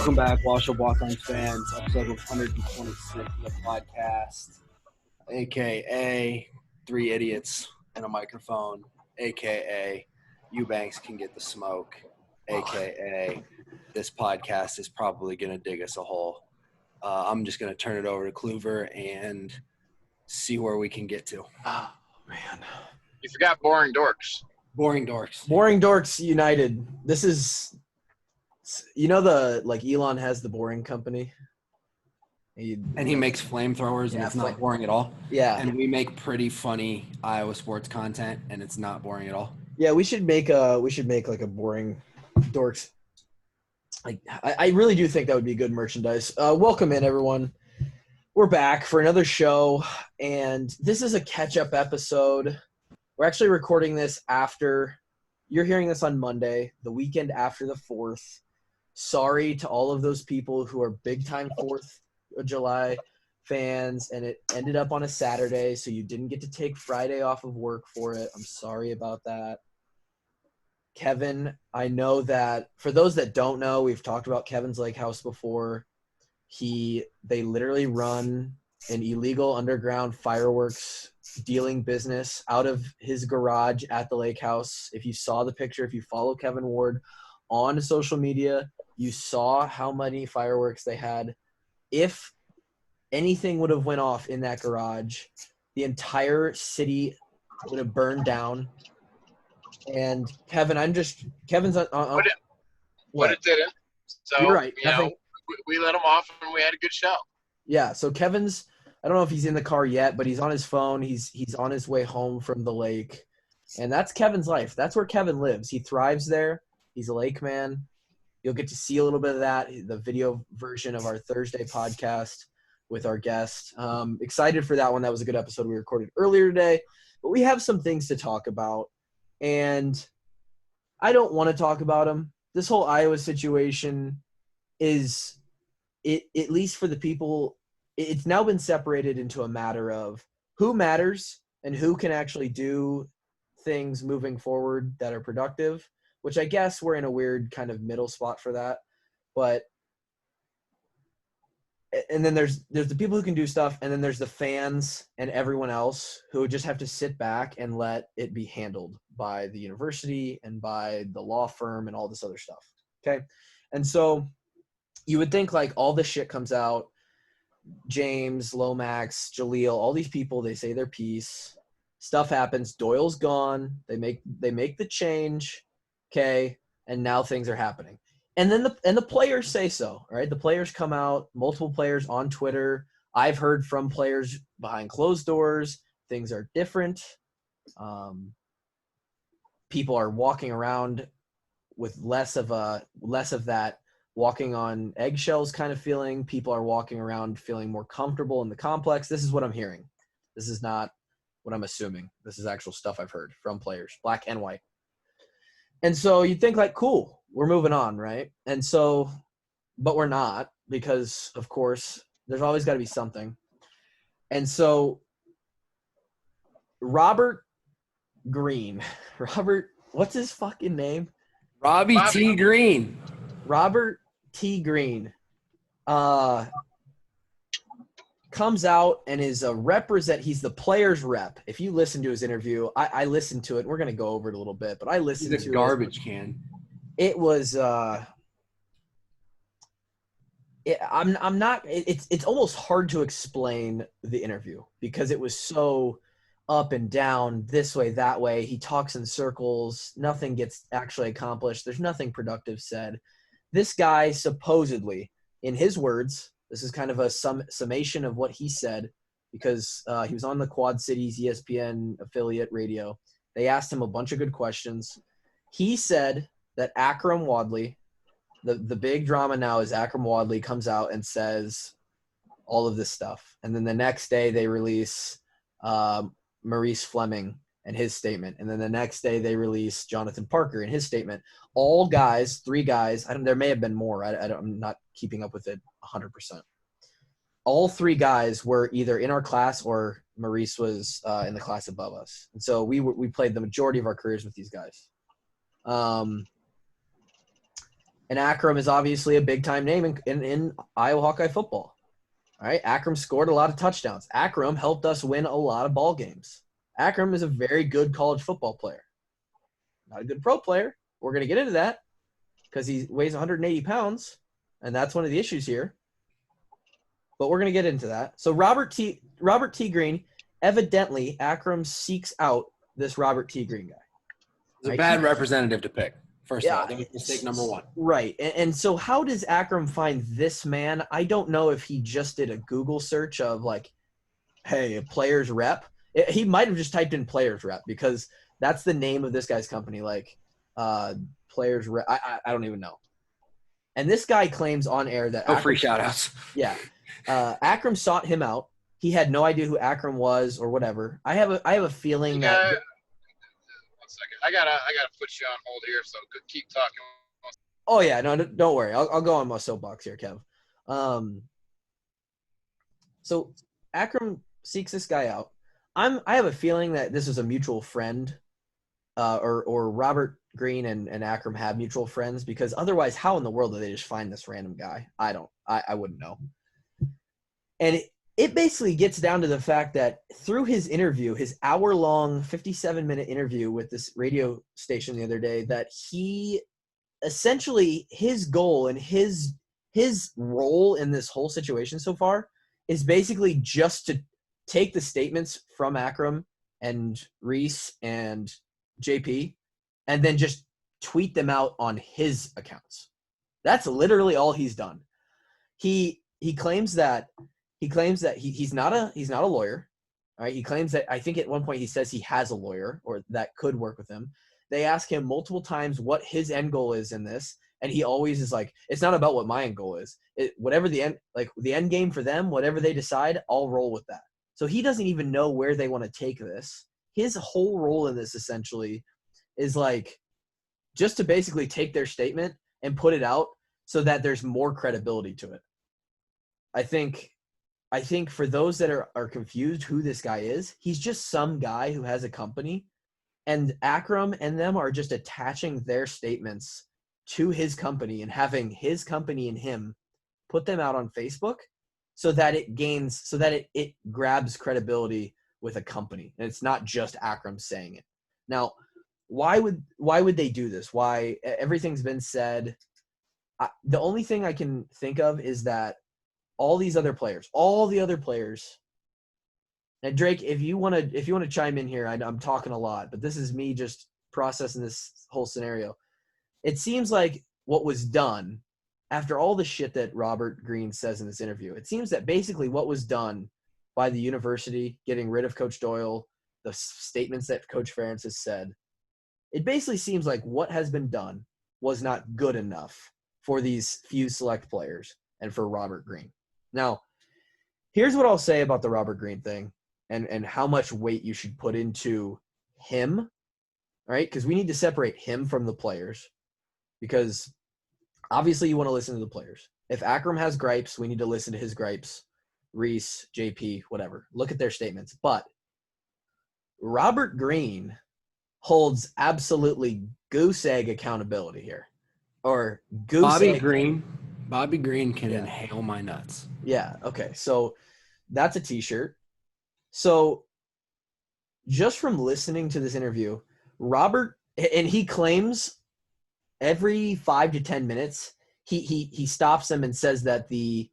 Welcome back, Walkons fans. Episode 126 of the podcast, aka Three Idiots and a Microphone, aka Eubanks can get the smoke, aka this podcast is probably going to dig us a hole. I'm just going to turn it over to Kluver and see where we can get to. Oh, man. You forgot Boring Dorks. Boring Dorks. Boring Dorks United. This is, Elon has the Boring Company. He makes flamethrowers and it's not boring at all. Yeah. And we make pretty funny Iowa sports content and it's not boring at all. Yeah, we should make like a Boring Dorks. Like, I really do think that would be good merchandise. Welcome in, everyone. We're back for another show, and this is a catch-up episode. We're actually recording this after – you're hearing this on Monday, the weekend after the 4th. Sorry to all of those people who are big-time 4th of July fans, and it ended up on a Saturday, so you didn't get to take Friday off of work for it. I'm sorry about that. Kevin, I know that – for those that don't know, we've talked about Kevin's Lake House before. They literally run an illegal underground fireworks dealing business out of his garage at the lake house. If you saw the picture, if you follow Kevin Ward on social media, you saw how many fireworks they had. If anything would have went off in that garage, the entire city would have burned down. And Kevin, Kevin's on but it didn't. So you're right. We let him off and we had a good show. Yeah, so Kevin's – I don't know if he's in the car yet, but he's on his phone. He's on his way home from the lake. And that's Kevin's life. That's where Kevin lives. He thrives there. He's a lake man. You'll get to see a little bit of that, the video version of our Thursday podcast with our guest. Excited for that one. That was a good episode we recorded earlier today. But we have some things to talk about. And I don't want to talk about them. This whole Iowa situation is it, at least for the people, it's now been separated into a matter of who matters and who can actually do things moving forward that are productive, which I guess we're in a weird kind of middle spot for that. But and then there's the people who can do stuff, and then there's the fans and everyone else who just have to sit back and let it be handled by the university and by the law firm and all this other stuff. Okay. And so you would think like all this shit comes out, James, Lomax, Jaleel, all these people, they say their piece, stuff happens, Doyle's gone, they make the change, okay, and now things are happening. And then the players say so, right? The players come out, multiple players on Twitter. I've heard from players behind closed doors, things are different. People are walking around with less of that walking on eggshells kind of feeling. People are walking around feeling more comfortable in the complex. This is what I'm hearing. This is not what I'm assuming. This is actual stuff I've heard from players, black and white. And so you think like, cool, we're moving on, right? And so, but we're not, because of course there's always got to be something. And so Robert Greene, what's his fucking name? Robbie T. Greene. Robert T. Greene comes out and is he's the player's rep. If you listen to his interview, I listened to it. We're going to go over it a little bit, but I listened to it. He's a garbage can. It was it's almost hard to explain the interview because it was so up and down, this way, that way. He talks in circles. Nothing gets actually accomplished. There's nothing productive said. This guy supposedly, in his words, this is kind of a summation of what he said, because he was on the Quad Cities ESPN affiliate radio. They asked him a bunch of good questions. He said that Akrum Wadley, the big drama now is Akrum Wadley comes out and says all of this stuff. And then the next day they release Maurice Fleming and his statement. And then the next day they release Jonathan Parker and his statement. All guys, 3 guys, there may have been more. I'm not keeping up with it 100%. All 3 guys were either in our class or Maurice was in the class above us. And so we played the majority of our careers with these guys. And Akrum is obviously a big-time name in Iowa Hawkeye football. All right, Akrum scored a lot of touchdowns. Akrum helped us win a lot of ball games. Akrum is a very good college football player. Not a good pro player. We're going to get into that because he weighs 180 pounds, and that's one of the issues here. But we're going to get into that. So Robert T. Greene, evidently, Akrum seeks out this Robert T. Greene guy. It's a bad representative to pick. First of all, that was mistake number one. Right. And so how does Akrum find this man? I don't know if he just did a Google search of like, hey, a player's rep. He might have just typed in player's rep because that's the name of this guy's company, like player's rep. I don't even know. And this guy claims on air that no free shout-outs. Yeah. Akrum sought him out. He had no idea who Akrum was or whatever. I have a feeling that – one second. I gotta put you on hold here, so keep talking. Oh yeah, no, don't worry. I'll go on my soapbox here, Kev. So Akrum seeks this guy out. I have a feeling that this is a mutual friend, or Robert Greene and Akrum have mutual friends, because otherwise, how in the world do they just find this random guy? I wouldn't know. And it basically gets down to the fact that through his interview, his hour-long, 57-minute interview with this radio station the other day, that he essentially, his goal and his role in this whole situation so far is basically just to take the statements from Akrum and Reese and JP and then just tweet them out on his accounts. That's literally all he's done. He claims that he's not a lawyer. All right. He claims that, I think at one point he says he has a lawyer or that could work with him. They ask him multiple times what his end goal is in this. And he always is like, it's not about what my end goal is. Whatever the end game for them, whatever they decide, I'll roll with that. So he doesn't even know where they want to take this. His whole role in this essentially is like just to basically take their statement and put it out so that there's more credibility to it. I think for those that are confused who this guy is, he's just some guy who has a company, and Akrum and them are just attaching their statements to his company and having his company and him put them out on Facebook so that it grabs credibility with a company. And it's not just Akrum saying it. Now, why would they do this? Why? Everything's been said. The only thing I can think of is that all the other players. And Drake, if you want to chime in here, I'm talking a lot, but this is me just processing this whole scenario. It seems like what was done after all the shit that Robert Greene says in this interview, it seems that basically what was done by the university, getting rid of Coach Doyle, the statements that Coach Ferentz has said, it basically seems like what has been done was not good enough for these few select players and for Robert Greene. Now, here's what I'll say about the Robert Greene thing and how much weight you should put into him, right? Because we need to separate him from the players, because obviously you want to listen to the players. If Akrum has gripes, we need to listen to his gripes. Reese, JP, whatever. Look at their statements. But Robert Greene holds absolutely goose egg accountability here. Or goose Bobby egg. Bobby Greene can inhale my nuts. Yeah, okay. So that's a T-shirt. So just from listening to this interview, Robert, and he claims every 5 to 10 minutes, he stops them and says that the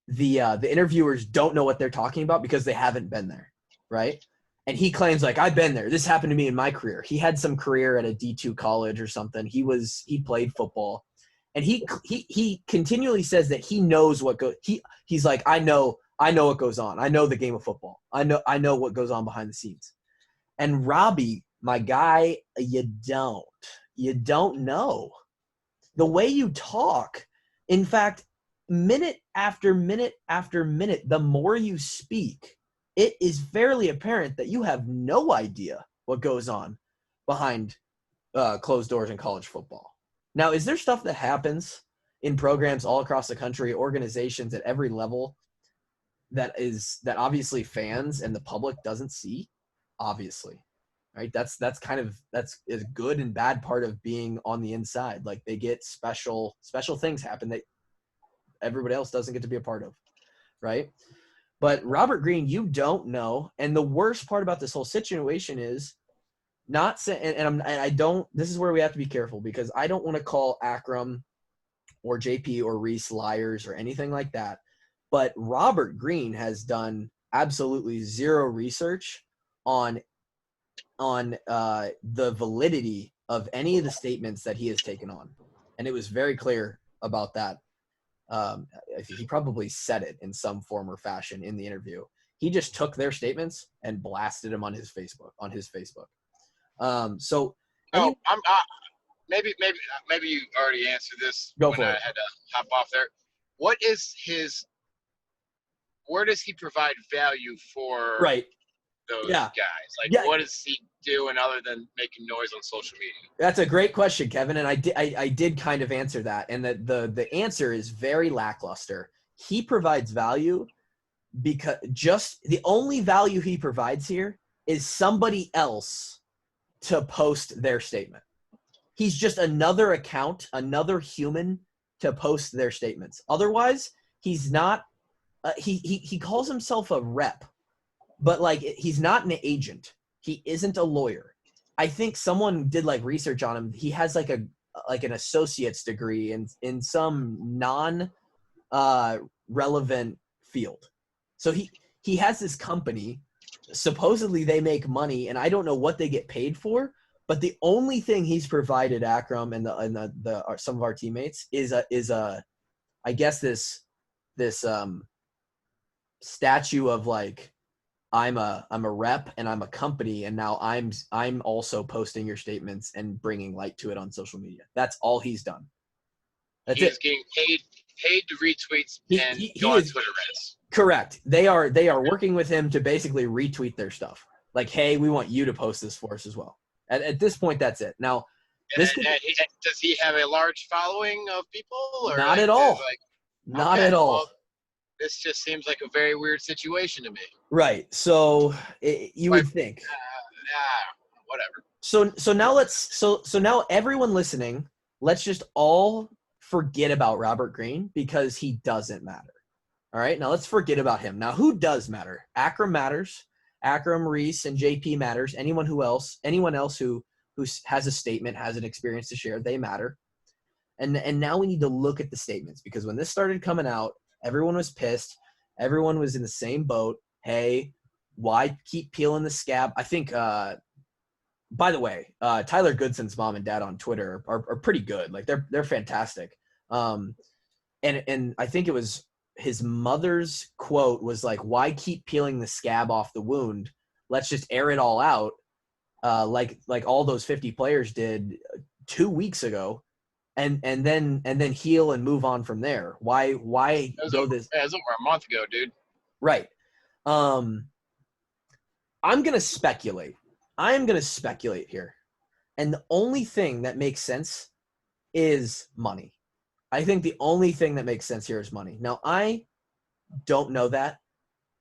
interviewers don't know what they're talking about because they haven't been there, right? And he claims like, I've been there. This happened to me in my career. He had some career at a D2 college or something. He played football. And he continually says that he knows what goes. He's like, I know what goes on. I know the game of football. I know what goes on behind the scenes. And Robbie, my guy, you don't know the way you talk. In fact, minute after minute after minute, the more you speak, it is fairly apparent that you have no idea what goes on behind closed doors in college football. Now, is there stuff that happens in programs all across the country, organizations at every level, that obviously fans and the public doesn't see? Obviously. right? That's a good and bad part of being on the inside. Like they get special things happen that everybody else doesn't get to be a part of, right? But Robert Greene, you don't know. And the worst part about this whole situation is not saying, and I don't, this is where we have to be careful because I don't want to call Akrum or JP or Reese liars or anything like that. But Robert Greene has done absolutely zero research on the validity of any of the statements that he has taken on. And it was very clear about that. He probably said it in some form or fashion in the interview. He just took their statements and blasted them on his Facebook. Maybe you already answered this. Go for it. I had to hop off there. Where does he provide value for those guys? Like, what is he doing other than making noise on social media? That's a great question, Kevin, and I did kind of answer that, and the answer is very lackluster. He provides value because just the only value he provides here is somebody else to post their statement. He's just another account, another human to post their statements. Otherwise, he's not. He calls himself a rep, but like he's not an agent. He isn't a lawyer. I think someone did like research on him. He has like an associate's degree in some non relevant field. So he has this company. Supposedly they make money, and I don't know what they get paid for. But the only thing he's provided Akrum and some of our teammates is I guess this statue of like I'm a rep and I'm a company, and now I'm also posting your statements and bringing light to it on social media. That's all he's done. He's getting paid to retweets and go on Twitter Reddits. Correct. They are working with him to basically retweet their stuff. Like, hey, we want you to post this for us as well. At this point, that's it. Now, does he have a large following of people? Or not at all. Not at all. Well, this just seems like a very weird situation to me. Right. So you would think. Whatever. So now everyone listening, let's just all forget about Robert Greene because he doesn't matter. All right. Now let's forget about him. Now who does matter? Akrum matters. Akrum, Reese, and JP matters. Anyone else who has a statement, has an experience to share, they matter. And now we need to look at the statements because when this started coming out, everyone was pissed. Everyone was in the same boat. Hey, why keep peeling the scab? I think, by the way, Tyler Goodson's mom and dad on Twitter are pretty good. Like they're fantastic. And I think it was his mother's quote was like, why keep peeling the scab off the wound? Let's just air it all out. Like all those 50 players did 2 weeks ago. And then heal and move on from there. Why go this? It was over a month ago, dude. Right. I'm gonna speculate. I am gonna speculate here, and the only thing that makes sense is money. I think the only thing that makes sense here is money. Now I don't know that.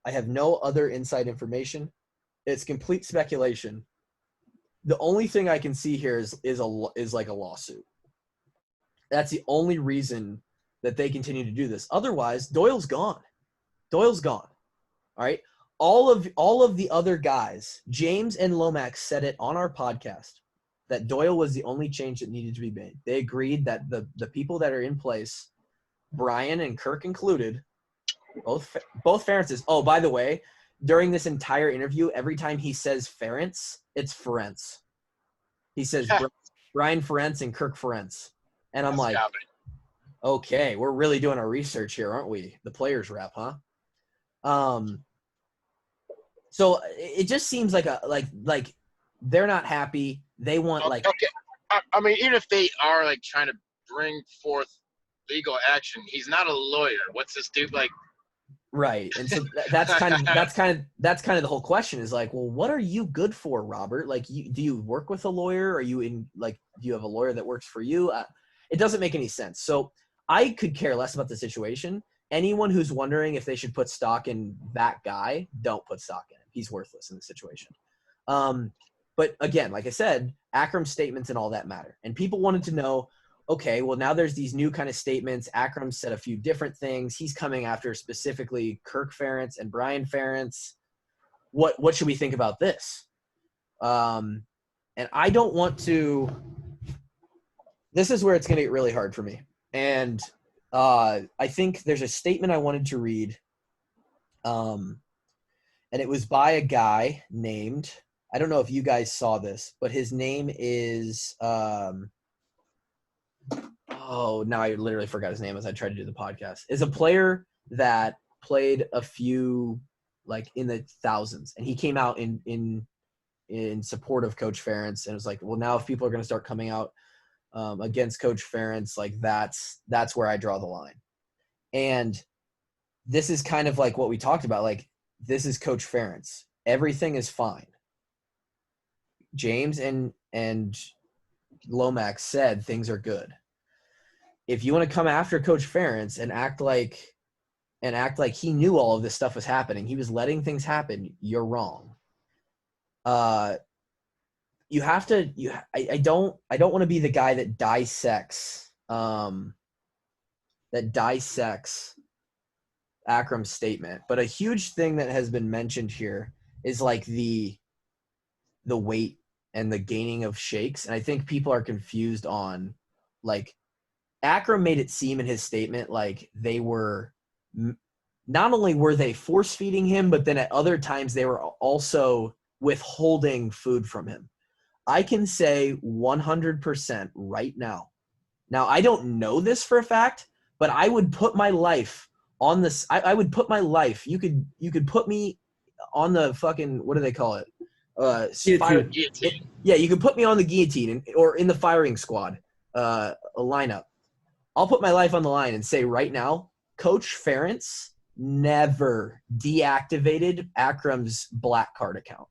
I have no other inside information. It's complete speculation. The only thing I can see here is like a lawsuit. That's the only reason that they continue to do this. Otherwise, Doyle's gone. All right. All of the other guys, James and Lomax said it on our podcast that Doyle was the only change that needed to be made. They agreed that the people that are in place, Brian and Kirk included, both Ferentzes. Oh, by the way, during this entire interview, every time he says Ferentz, it's Ferentz. He says Brian Ferentz and Kirk Ferentz. And I'm like, okay, we're really doing our research here, aren't we? The players rep, huh? So it just seems like like they're not happy. They want like. Okay. I mean, even if they are like trying to bring forth legal action, he's not a lawyer. What's this dude like? Right, and so that's kind of the whole question is like, well, what are you good for, Robert? Like, do you work with a lawyer? Are you in like, do you have a lawyer that works for you? It doesn't make any sense. So I could care less about the situation. Anyone who's wondering if they should put stock in that guy, don't put stock in him. He's worthless in the situation. But But again, like I said, Akrum's statements and all that matter. And people wanted to know, okay, well, now there's these new kind of statements. Akrum said a few different things. He's coming after specifically Kirk Ferentz and Brian Ferentz. What should we think about this? And I don't want to – this is where it's going to get really hard for me. And I think there's a statement I wanted to read, and it was by a guy named – I don't know if you guys saw this, but his name is now I literally forgot his name as I tried to do the podcast. Is a player that played a few like in the thousands, and he came out in support of Coach Ferentz, and it was like, well, now if people are going to start coming out against Coach Ferentz, like that's where I draw the line. And this is kind of like what we talked about. Like, this is Coach Ferentz. Everything is fine. James and Lomax said things are good. If you want to come after Coach Ferentz and act like he knew all of this stuff was happening, he was letting things happen, you're wrong. You have to. I don't want to be the guy that dissects Akrum's statement. But a huge thing that has been mentioned here is like the weight and the gaining of shakes. And I think people are confused on, like, Akrum made it seem in his statement like they were not only were they force feeding him, but then at other times they were also withholding food from him. I can say 100% right now. Now, I don't know this for a fact, but I would put my life on this. I would put my life. You could put me on the fucking, what do they call it? Guillotine. Yeah, you could put me on the guillotine or in the firing squad a lineup. I'll put my life on the line and say right now, Coach Ferentz never deactivated Akrum's black card account.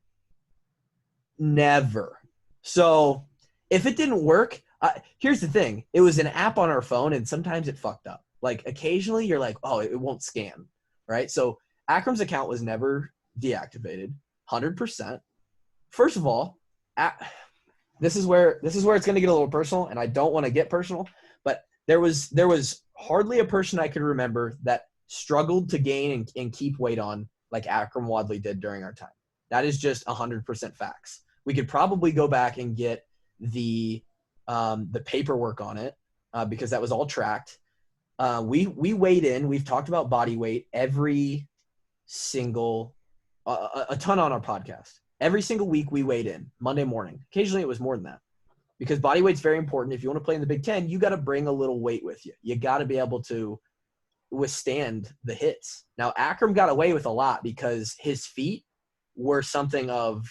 Never. So if it didn't work, here's the thing. It was an app on our phone, and sometimes it fucked up. Like, occasionally you're like, oh, it won't scan, right? So Akrum's account was never deactivated, 100%. First of all, this is where it's going to get a little personal, and I don't want to get personal, but there was hardly a person I could remember that struggled to gain and keep weight on like Akrum Wadley did during our time. That is just 100% facts. We could probably go back and get the paperwork on it because that was all tracked. We weighed in. We've talked about body weight every single a ton on our podcast. Every single week we weighed in Monday morning. Occasionally it was more than that because body weight's very important. If you want to play in the Big Ten, you got to bring a little weight with you. You got to be able to withstand the hits. Now, Akrum got away with a lot because his feet were something of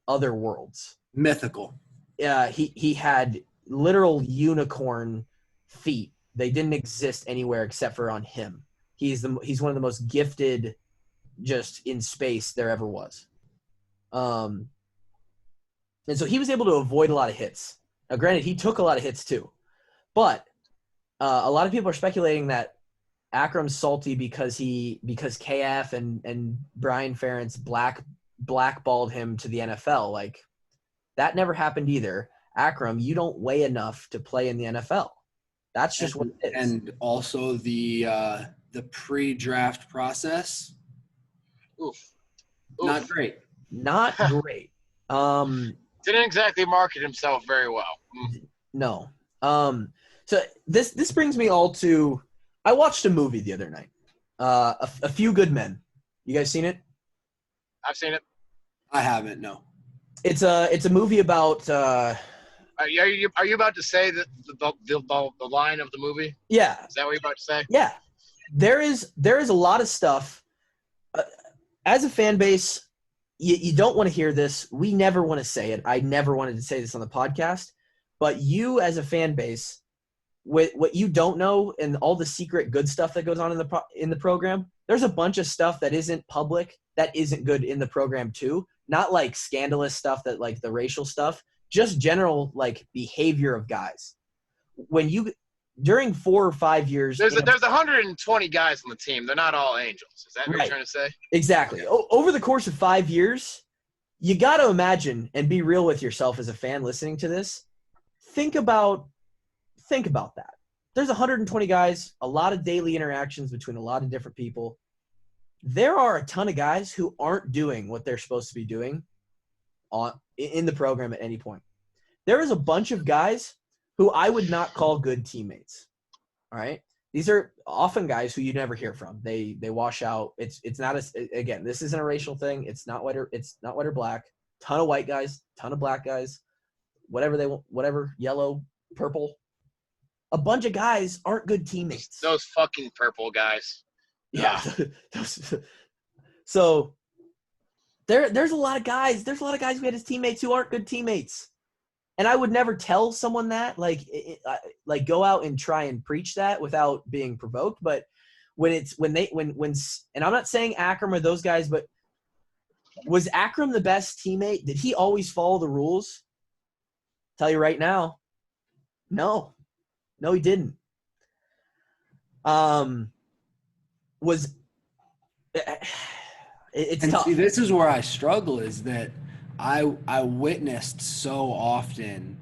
other worlds. Mythical. Yeah, he had literal unicorn feet. They didn't exist anywhere except for on him. He's one of the most gifted just in space there ever was. And so he was able to avoid a lot of hits. Now, granted, he took a lot of hits too. But a lot of people are speculating that Akrum's salty because KF and Brian Ferentz blackballed him to the NFL. Like, that never happened either. Akrum, you don't weigh enough to play in the NFL. That's just what it is. And also the pre-draft process. Oof. Not great. Not great. Didn't exactly market himself very well. No. So this brings me all to, I watched a movie the other night. A Few Good Men. You guys seen it? I've seen it. I haven't. No. It's a movie about. Are you about to say that the line of the movie? Yeah. Is that what you're about to say? Yeah. There is a lot of stuff. As a fan base, you don't want to hear this. We never want to say it. I never wanted to say this on the podcast. But you, as a fan base, with what you don't know and all the secret good stuff that goes on in the program, there's a bunch of stuff that isn't public that isn't good in the program too. Not like scandalous stuff that like the racial stuff, just general like behavior of guys. When you during 4 or 5 years, there's 120 guys on the team. They're not all angels. Is that what you're trying to say? Exactly. Over the course of 5 years, you got to imagine and be real with yourself as a fan listening to this. Think about that. There's 120 guys, a lot of daily interactions between a lot of different people. There are a ton of guys who aren't doing what they're supposed to be doing in the program at any point. There is a bunch of guys who I would not call good teammates. All right. These are often guys who you never hear from. They wash out. It's not again, this isn't a racial thing. It's not white or black. Ton of white guys, ton of black guys, whatever they want, whatever, yellow, purple. A bunch of guys aren't good teammates. Those fucking purple guys. Yeah. So there's a lot of guys. There's a lot of guys we had as teammates who aren't good teammates. And I would never tell someone that, like go out and try and preach that without being provoked. But when and I'm not saying Akrum or those guys, but was Akrum the best teammate? Did he always follow the rules? Tell you right now, no, he didn't. It's tough. See, this is where I struggle, is that I witnessed so often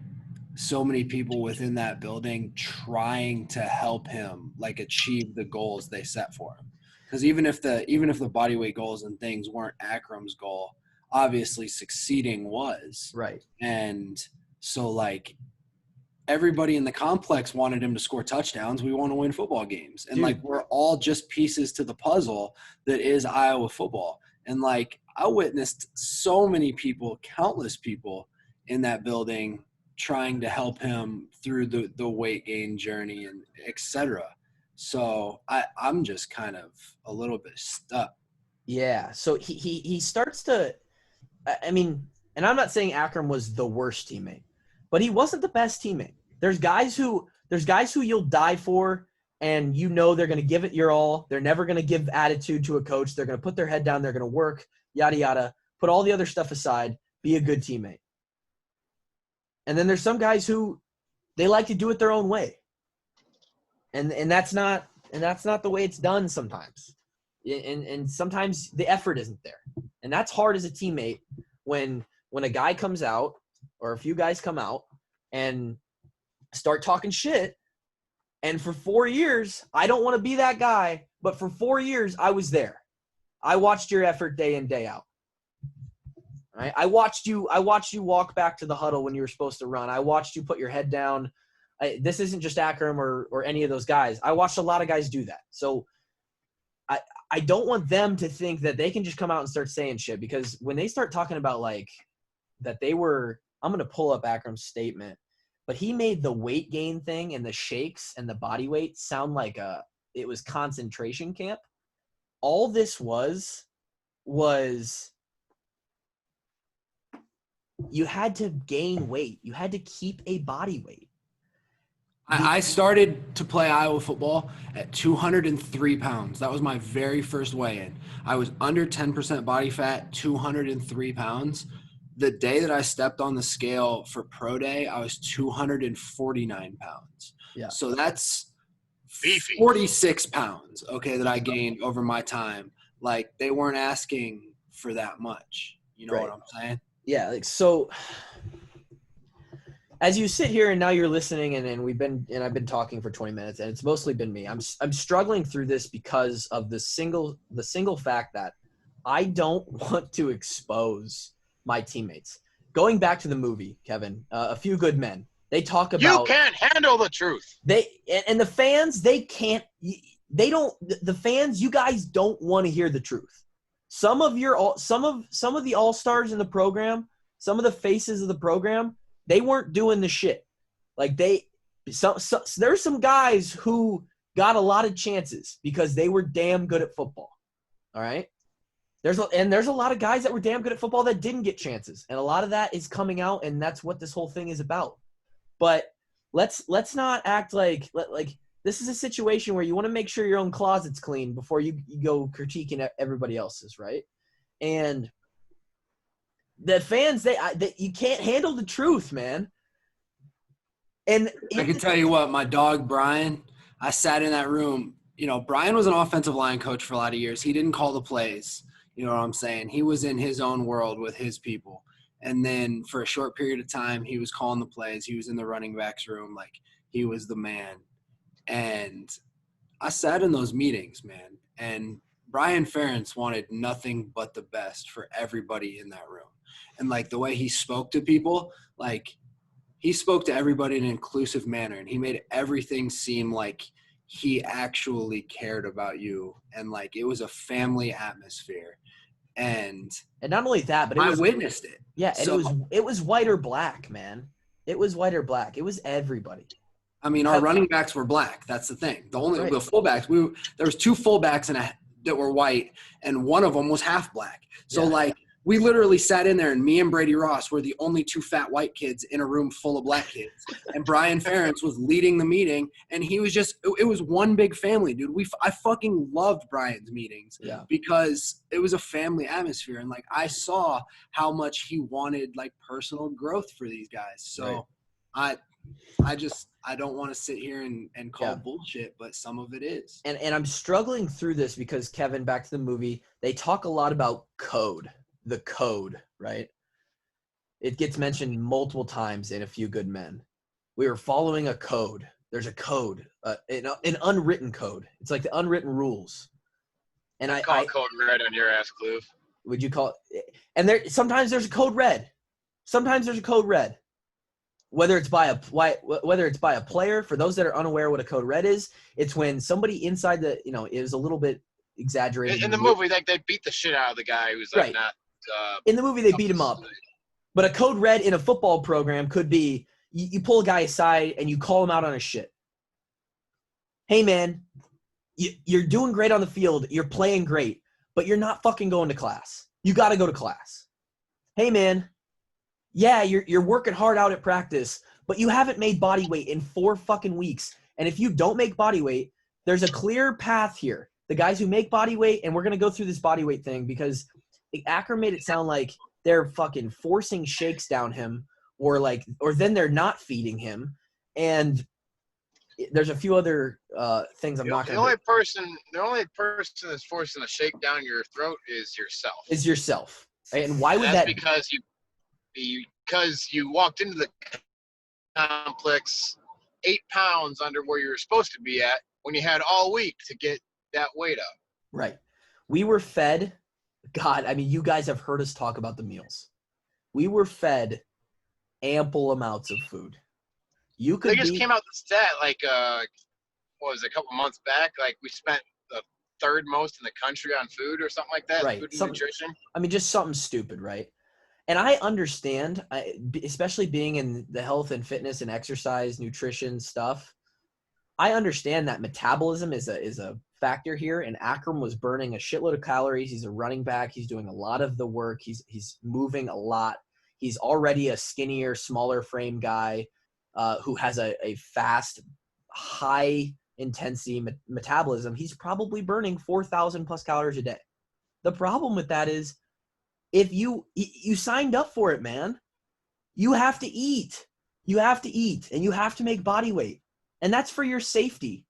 so many people within that building trying to help him like achieve the goals they set for him. Because even if the bodyweight goals and things weren't Akrum's goal, obviously succeeding was. Right. And so like everybody in the complex wanted him to score touchdowns. We want to win football games. And like we're all just pieces to the puzzle that is Iowa football. And like I witnessed so many people, countless people in that building trying to help him through the weight gain journey and et cetera. So I'm just kind of a little bit stuck. Yeah. So he starts to, I mean, and I'm not saying Akrum was the worst teammate, but he wasn't the best teammate. There's guys who you'll die for, and you know they're going to give it your all. They're never going to give attitude to a coach. They're going to put their head down. They're going to work, yada, yada. Put all the other stuff aside. Be a good teammate. And then there's some guys who they like to do it their own way. And that's not the way it's done sometimes. And sometimes the effort isn't there. And that's hard as a teammate when a guy comes out or a few guys come out and start talking shit. And for 4 years, I don't want to be that guy, but for 4 years, I was there. I watched your effort day in, day out. Right? I watched you walk back to the huddle when you were supposed to run. I watched you put your head down. This isn't just Akrum or any of those guys. I watched a lot of guys do that. So I don't want them to think that they can just come out and start saying shit, because when they start talking about like that they were – I'm going to pull up Akrum's statement. But he made the weight gain thing and the shakes and the body weight sound like it was concentration camp. All this was you had to gain weight. You had to keep a body weight. I started to play Iowa football at 203 pounds. That was my very first weigh-in. I was under 10% body fat, 203 pounds. The day that I stepped on the scale for pro day, I was 249 pounds. Yeah. So that's beefy. 46 pounds, okay, that I gained over my time. Like, they weren't asking for that much. You know what I'm saying? Yeah. Like, so as you sit here and now you're listening and I've been talking for 20 minutes and it's mostly been me. I'm struggling through this because of the single fact that I don't want to expose my teammates. Going back to the movie, Kevin, A Few Good Men, they talk about you can't handle the truth. And the fans, the fans, you guys don't want to hear the truth. Some of the all-stars in the program, some of the faces of the program, they weren't doing the shit. Like there's some guys who got a lot of chances because they were damn good at football. All right. There's a lot of guys that were damn good at football that didn't get chances. And a lot of that is coming out, and that's what this whole thing is about. But let's not act like this is a situation where you want to make sure your own closet's clean before you go critiquing everybody else's, right? And the fans, they you can't handle the truth, man. And I can tell you what, my dog Brian, I sat in that room. You know, Brian was an offensive line coach for a lot of years. He didn't call the plays. You know what I'm saying? He was in his own world with his people. And then for a short period of time, he was calling the plays. He was in the running backs room. Like, he was the man. And I sat in those meetings, man. And Brian Ferentz wanted nothing but the best for everybody in that room. And, like, the way he spoke to people, like, he spoke to everybody in an inclusive manner. And he made everything seem like he actually cared about you. And, like, it was a family atmosphere. And not only that, but I witnessed it. Yeah, and it was white or black, man. It was white or black. It was everybody. I mean, our running backs were black. That's the thing. The fullbacks, there was 2 fullbacks that were white, and one of them was half black. So, like, we literally sat in there, and me and Brady Ross were the only 2 fat white kids in a room full of black kids. And Brian Ferentz was leading the meeting, and he was just – it was one big family, dude. I fucking loved Brian's meetings because it was a family atmosphere. And, like, I saw how much he wanted, like, personal growth for these guys. So I don't want to sit here and call bullshit, but some of it is. And I'm struggling through this because, Kevin, back to the movie, they talk a lot about code. The code, right? It gets mentioned multiple times in A Few Good Men. We were following a code. There's a code, an unwritten code. It's like the unwritten rules. And I call code red on your ass, Kloof. Would you call it? And sometimes there's a code red. Sometimes there's a code red. Whether it's by a player, for those that are unaware what a code red is, it's when somebody inside is a little bit exaggerated. In the movie, like, they beat the shit out of the guy who's like not. In the movie, they beat him up. But a code red in a football program could be you pull a guy aside and you call him out on his shit. Hey, man, you're doing great on the field. You're playing great, but you're not fucking going to class. You got to go to class. Hey, man, yeah, you're working hard out at practice, but you haven't made body weight in 4 fucking weeks. And if you don't make body weight, there's a clear path here. The guys who make body weight, and we're going to go through this body weight thing because Akrum made it sound like they're fucking forcing shakes down him or then they're not feeding him. And there's a few other things I'm not going to The only person that's forcing a shake down your throat is yourself. Is yourself. And why would that? Because you walked into the complex 8 pounds under where you were supposed to be at when you had all week to get that weight up. Right. We were fed. God, I mean, you guys have heard us talk about the meals. We were fed ample amounts of food. They just came out the stat like a couple months back. Like, we spent the 3rd most in the country on food or something like that. Right. Food and nutrition. I mean, just something stupid, right? And I understand, especially being in the health and fitness and exercise, nutrition stuff. I understand that metabolism is a factor here, and Akrum was burning a shitload of calories. He's a running back. He's doing a lot of the work. He's moving a lot. He's already a skinnier, smaller frame guy who has a fast, high intensity metabolism. He's probably burning 4,000 plus calories a day. The problem with that is if you signed up for it, man, you have to eat. You have to eat, and you have to make body weight. And that's for your safety.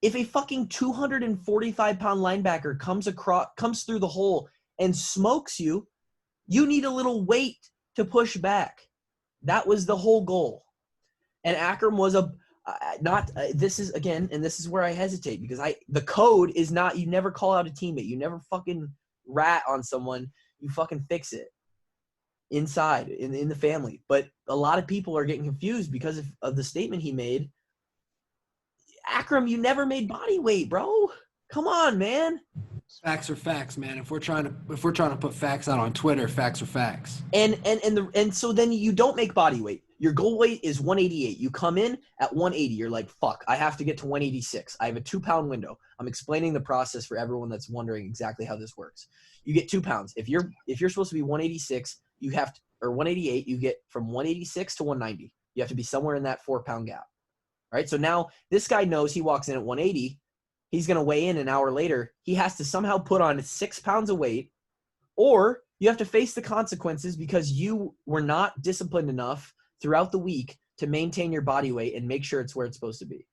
If a fucking 245-pound linebacker comes through the hole and smokes you, you need a little weight to push back. That was the whole goal. And Akrum was this is, again, and this is where I hesitate because the code is not, you never call out a teammate. You never fucking rat on someone. You fucking fix it inside, in the family. But a lot of people are getting confused because of the statement he made. Akrum, you never made body weight, bro. Come on, man. Facts are facts, man. If we're trying to put facts out on Twitter, facts are facts. And so then you don't make body weight. Your goal weight is 188. You come in at 180. You're like, fuck, I have to get to 186. I have a 2-pound window. I'm explaining the process for everyone that's wondering exactly how this works. You get 2 pounds. If you're supposed to be 186, or 188, you get from 186 to 190. You have to be somewhere in that 4-pound gap. All right, so now this guy knows he walks in at 180. He's going to weigh in an hour later. He has to somehow put on 6 pounds of weight, or you have to face the consequences because you were not disciplined enough throughout the week to maintain your body weight and make sure it's where it's supposed to be.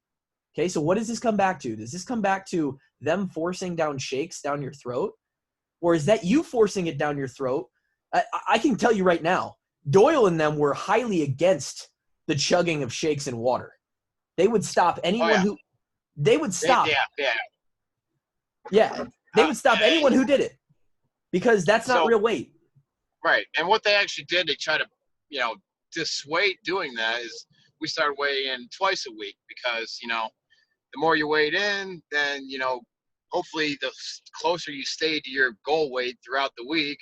Okay, so what does this come back to? Does this come back to them forcing down shakes down your throat? or is that you forcing it down your throat? I can tell you right now, Doyle and them were highly against the chugging of shakes and water. They would stop anyone who – they would stop. Yeah, they would stop anyone who did it because that's not real weight. Right. And what they actually did, they try to, dissuade doing that is we started weighing in twice a week because, the more you weighed in, then, hopefully the closer you stay to your goal weight throughout the week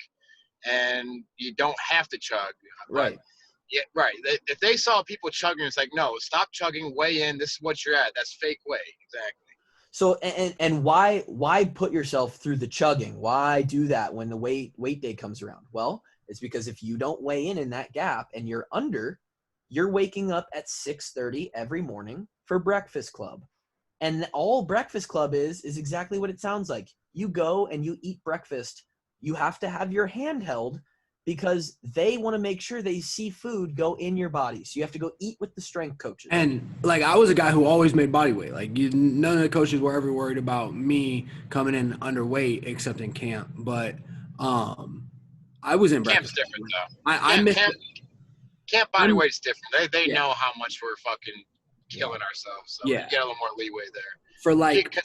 and you don't have to chug. Right. But, yeah, right. If they saw people chugging, it's like, no, stop chugging, weigh in. This is what you're at. That's fake weight. Exactly. So and why put yourself through the chugging? Why do that when the weight day comes around? Well, it's because if you don't weigh in that gap and you're under, you're waking up at 6:30 every morning for Breakfast Club. And all Breakfast Club is exactly what it sounds like. You go and you eat breakfast. You have to have your hand held because they want to make sure they see food go in your body. So you have to go eat with the strength coaches. And, I was a guy who always made body weight. None of the coaches were ever worried about me coming in underweight except in camp. But I was in breakfast. Camp's different, though. Camp body weight's different. They know how much we're fucking killing ourselves. So we get a little more leeway there.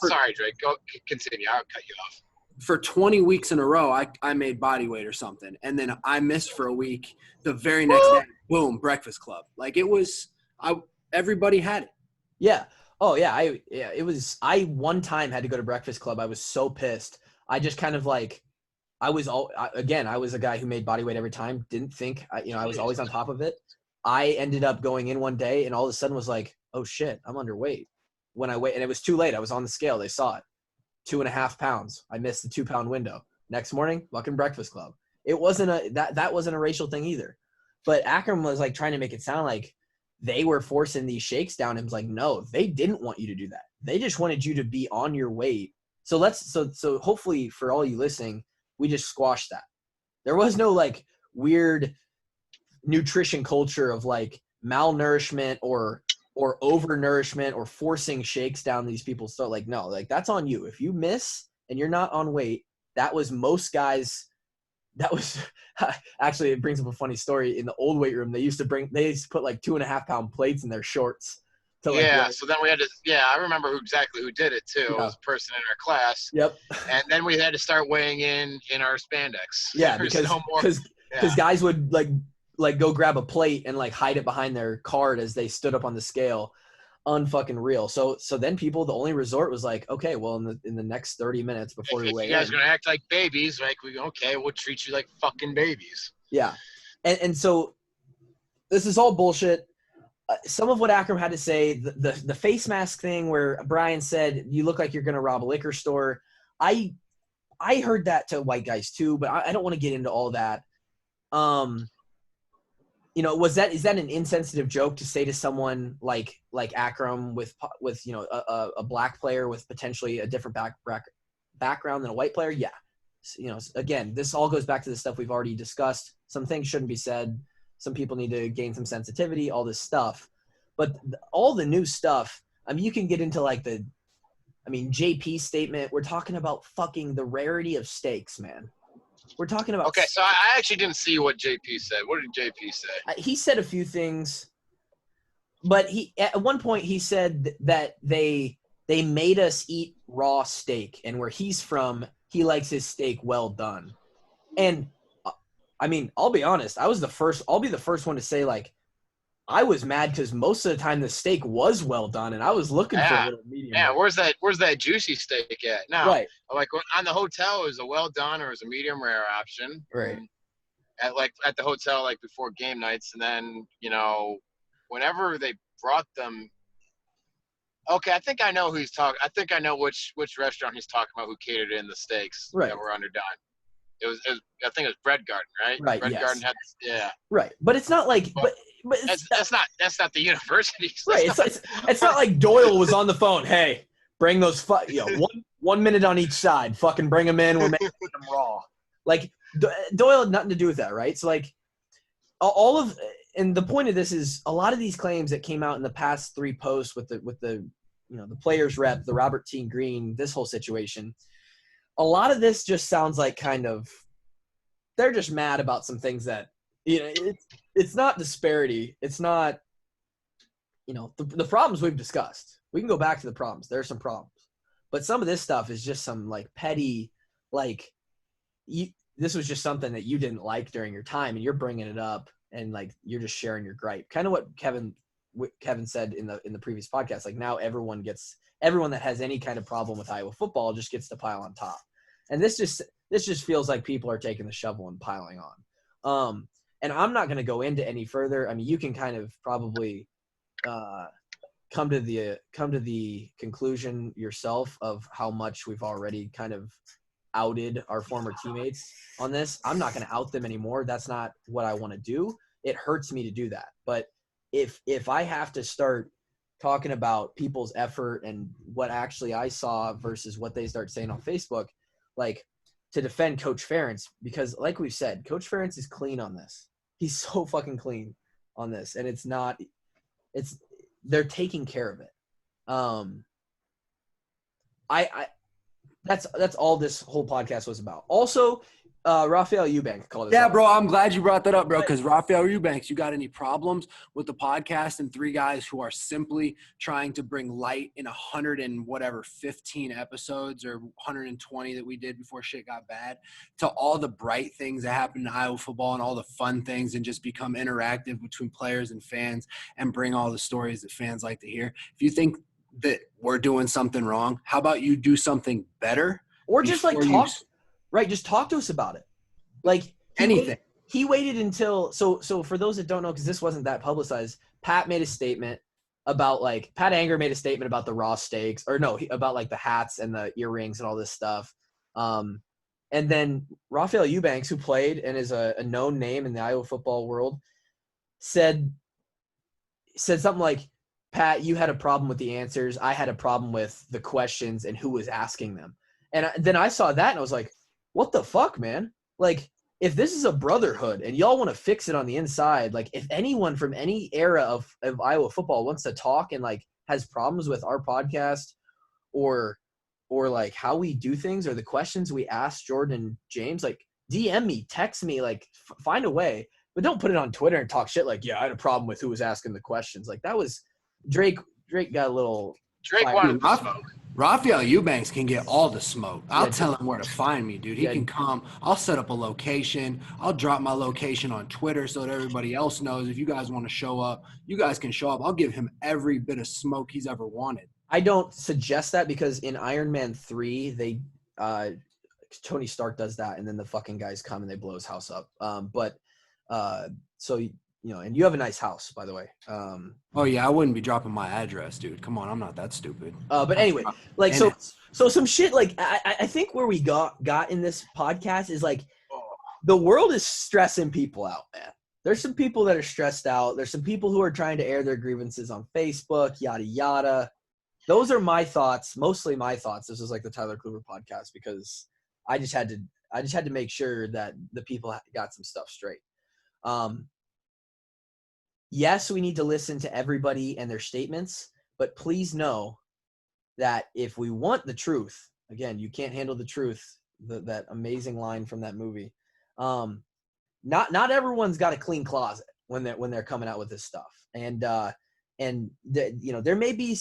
Sorry, Drake. Go continue. I'll cut you off. For 20 weeks in a row, I made body weight or something. And then I missed for a week. The very next day, boom, Breakfast Club. Everybody had it. Yeah. Oh, yeah. I one time had to go to Breakfast Club. I was so pissed. I just kind of I was a guy who made body weight every time. Didn't think, I was always on top of it. I ended up going in one day and all of a sudden was like, oh shit, I'm underweight. When I weighed, and it was too late. I was on the scale. They saw it. 2.5 pounds. I missed the 2 pound window. Next morning, fucking Breakfast Club. It wasn't that wasn't a racial thing either. But Akrum was trying to make it sound like they were forcing these shakes down. It was like, no, they didn't want you to do that. They just wanted you to be on your weight. So so hopefully for all you listening, we just squashed that. There was no weird nutrition culture of malnourishment or overnourishment or forcing shakes down these people's throat. No, that's on you. If you miss and you're not on weight, that was most guys. That was actually, it brings up a funny story. In the old weight room, they used to put 2.5 pound plates in their shorts. So then we had to, I remember exactly who did it too. Yeah. It was a person in our class. Yep. And then we had to start weighing in our spandex. Yeah, because guys would go grab a plate and hide it behind their card as they stood up on the scale. Unfucking real. So then the only resort was okay, well in the next 30 minutes before we weigh in. You guys are gonna act like babies, we'll treat you like fucking babies. Yeah. And so this is all bullshit. Some of what Akrum had to say, the face mask thing where Brian said, you look like you're going to rob a liquor store. I heard that to white guys too, but I don't want to get into all that. Is that an insensitive joke to say to someone like Akrum with a black player with potentially a different background than a white player? Yeah. Again, this all goes back to the stuff we've already discussed. Some things shouldn't be said. Some people need to gain some sensitivity, all this stuff. But all the new stuff, you can get into JP statement. We're talking about fucking the rarity of steaks, man. We're talking about. Okay, so I actually didn't see what JP said. What did JP say? He said a few things, but at one point he said that they made us eat raw steak, and where he's from, he likes his steak well done. And I'll be honest. I'll be the first one to say I was mad because most of the time the steak was well done, and I was looking for a little medium. Yeah, where's that juicy steak at? Now, right. On the hotel, it was a well done or it was a medium rare option. Right. At the hotel, before game nights, and then whenever they brought them. Okay, I think I know who he's talking. I think I know which restaurant he's talking about who catered in the steaks that were underdone. It was I think it was Bread Garden, right? Right. Bread Garden had Right, but it's not but that's not the university. Right. It's not like Doyle was on the phone. Hey, bring those 1 minute on each side. Fucking bring them in. We're making them raw. Doyle had nothing to do with that, right? So and the point of this is a lot of these claims that came out in the past 3 posts with the the players rep, the Robert T. Greene, this whole situation. a lot of this just sounds like kind of they're just mad about some things that, you know, it's not disparity. It's not, you know, the problems we've discussed. We can go back to the problems. There are some problems. But some of this stuff is just some like petty, like this was just something that you didn't like during your time and you're bringing it up and like you're just sharing your gripe. Kind of what Kevin said in the previous podcast. Like now everyone that has any kind of problem with Iowa football just gets to pile on top. And this just feels like people are taking the shovel and piling on. And I'm not going to go into any further. I mean, you can kind of probably come to the conclusion yourself of how much we've already kind of outed our former teammates on this. I'm not going to out them anymore. That's not what I want to do. It hurts me to do that. But if I have to start talking about people's effort and what actually I saw versus what they start saying on Facebook, like to defend Coach Ferentz, because like we've said, Coach Ferentz is clean on this. He's so fucking clean on this. And they're taking care of it. That's all this whole podcast was about. Also, Raphael Eubank called us. Yeah, bro, I'm glad you brought that up, bro, because Raphael Eubanks, you got any problems with the podcast and three guys who are simply trying to bring light in 15 episodes or 120 that we did before shit got bad to all the bright things that happen in Iowa football and all the fun things and just become interactive between players and fans and bring all the stories that fans like to hear. If you think that we're doing something wrong, how about you do something better? Or just like talk – right, just talk to us about it. Like anything. He waited until so for those that don't know, because this wasn't that publicized, Pat made a statement about like Pat Anger made a statement about the raw steaks, or no, about like the hats and the earrings and all this stuff. And then Raphael Eubanks, who played and is a known name in the Iowa football world, said something like, Pat, you had a problem with the answers. I had a problem with the questions and who was asking them. And then I saw that and I was like, what the fuck, man? Like, if this is a brotherhood and y'all want to fix it on the inside, like if anyone from any era of Iowa football wants to talk and like has problems with our podcast or like how we do things or the questions we ask Jordan and James, like DM me, text me, like find a way, but don't put it on Twitter and talk shit like, yeah, I had a problem with who was asking the questions. Like that was Drake got a little. Drake wanted to smoke. Raphael Eubanks can get all the smoke. I'll tell him where to find me, dude. He can come. I'll set up a location. I'll drop my location on Twitter so that everybody else knows. If you guys want to show up, you guys can show up. I'll give him every bit of smoke he's ever wanted. I don't suggest that because in Iron Man 3, Tony Stark does that, and then the fucking guys come and they blow his house up. So you know, and you have a nice house, by the way. Oh yeah, I wouldn't be dropping my address, dude. Come on, I'm not that stupid. But anyway, like so some shit. Like I think where we got in this podcast is like the world is stressing people out, man. There's some people that are stressed out. There's some people who are trying to air their grievances on Facebook, yada yada. Those are my thoughts, mostly my thoughts. This is like the Tyler Kluber podcast because I just had to make sure that the people got some stuff straight. Yes, we need to listen to everybody and their statements, but please know that if we want the truth, again, you can't handle the truth, that amazing line from that movie. Not everyone's got a clean closet when they're coming out with this stuff. And you know, there may be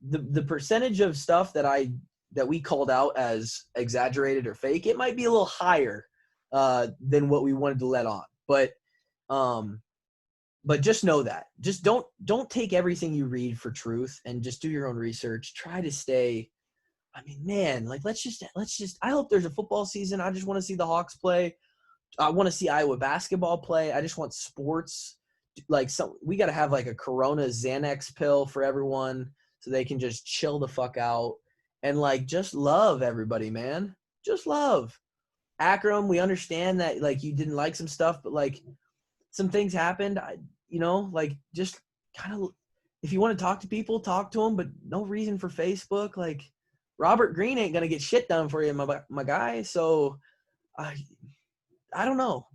the percentage of stuff that we called out as exaggerated or fake, it might be a little higher than what we wanted to let on. But just know that. Just don't take everything you read for truth and just do your own research. Try to stay. I mean, man, like let's just. I hope there's a football season. I just want to see the Hawks play. I want to see Iowa basketball play. I just want sports. Like we got to have like a Corona Xanax pill for everyone so they can just chill the fuck out and like just love everybody, man. Just love. Akrum, we understand that like you didn't like some stuff, but like some things happened. You know, like just kind of if you want to talk to people, talk to them, but no reason for Facebook. Like Robert Greene ain't gonna get shit done for you, my guy. So I don't know.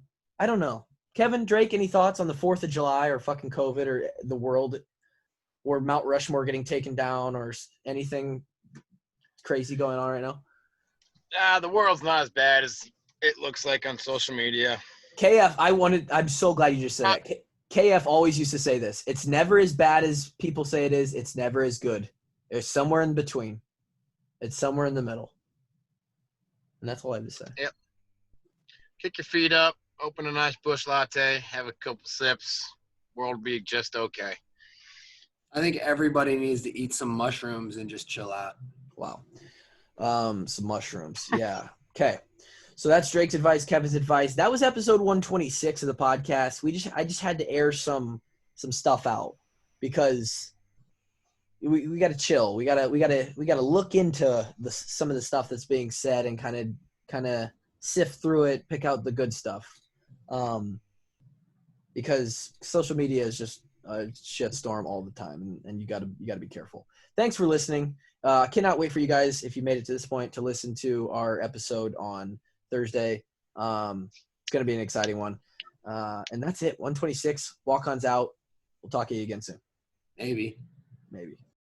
Kevin, Drake, any thoughts on the 4th of July or fucking COVID or the world or Mount Rushmore getting taken down or anything crazy going on right now? The world's not as bad as it looks like on social media. KF, I'm so glad you just said that. KF always used to say this. It's never as bad as people say it is. It's never as good. It's somewhere in between. It's somewhere in the middle. And that's all I have to say. Yep. Kick your feet up, open a nice bush latte, have a couple sips. World will be just okay. I think everybody needs to eat some mushrooms and just chill out. Wow. Some mushrooms. Yeah. Okay. So that's Drake's advice, Kevin's advice. That was episode 126 of the podcast. I just had to air some stuff out because we got to chill. We got to look into some of the stuff that's being said and kind of sift through it, pick out the good stuff. Because social media is just a shitstorm all the time, and you got to be careful. Thanks for listening. Cannot wait for you guys, if you made it to this point, to listen to our episode on Thursday. It's going to be an exciting one. And that's it. 126. Walkons out. We'll talk to you again soon. Maybe.